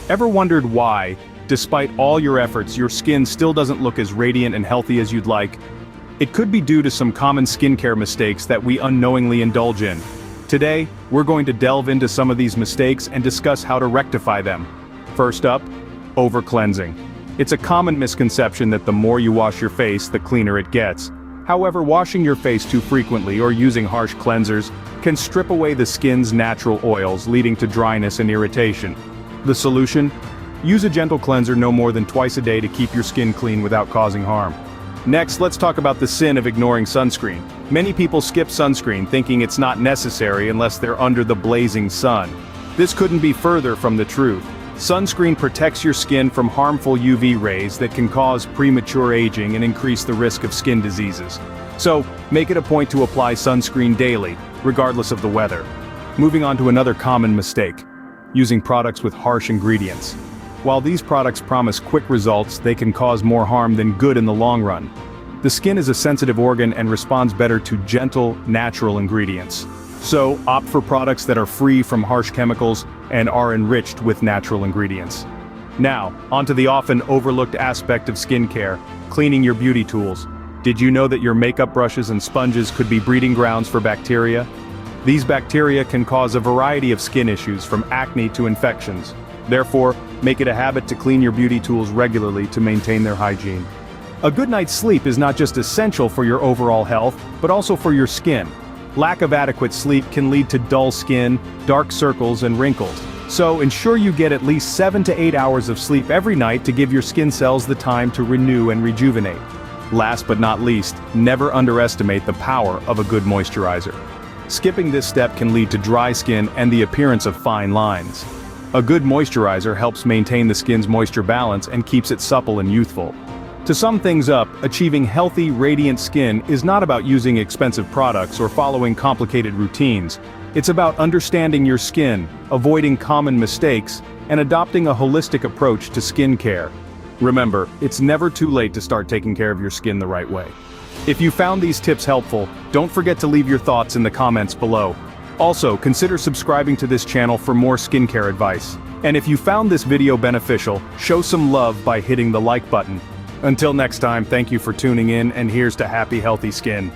Ever wondered why, despite all your efforts, your skin still doesn't look as radiant and healthy as you'd like? It could be due to some common skincare mistakes that we unknowingly indulge in. Today, we're going to delve into some of these mistakes and discuss how to rectify them. First up, over-cleansing. It's a common misconception that the more you wash your face, the cleaner it gets. However, washing your face too frequently or using harsh cleansers can strip away the skin's natural oils, leading to dryness and irritation. The solution? Use a gentle cleanser no more than twice a day to keep your skin clean without causing harm. Next, let's talk about the sin of ignoring sunscreen. Many people skip sunscreen thinking it's not necessary unless they're under the blazing sun. This couldn't be further from the truth. Sunscreen protects your skin from harmful UV rays that can cause premature aging and increase the risk of skin diseases. So, make it a point to apply sunscreen daily, regardless of the weather. Moving on to another common mistake: using products with harsh ingredients. While these products promise quick results, they can cause more harm than good in the long run. The skin is a sensitive organ and responds better to gentle, natural ingredients. So, opt for products that are free from harsh chemicals and are enriched with natural ingredients. Now, onto the often overlooked aspect of skincare: cleaning your beauty tools. Did you know that your makeup brushes and sponges could be breeding grounds for bacteria? These bacteria can cause a variety of skin issues, from acne to infections. Therefore, make it a habit to clean your beauty tools regularly to maintain their hygiene. A good night's sleep is not just essential for your overall health, but also for your skin. Lack of adequate sleep can lead to dull skin, dark circles, and wrinkles. So ensure you get at least 7 to 8 hours of sleep every night to give your skin cells the time to renew and rejuvenate. Last but not least, never underestimate the power of a good moisturizer. Skipping this step can lead to dry skin and the appearance of fine lines. A good moisturizer helps maintain the skin's moisture balance and keeps it supple and youthful. To sum things up, achieving healthy, radiant skin is not about using expensive products or following complicated routines. It's about understanding your skin, avoiding common mistakes, and adopting a holistic approach to skincare. Remember, it's never too late to start taking care of your skin the right way. If you found these tips helpful, don't forget to leave your thoughts in the comments below. Also, consider subscribing to this channel for more skincare advice. And if you found this video beneficial, show some love by hitting the like button. Until next time, thank you for tuning in, and here's to happy, healthy skin.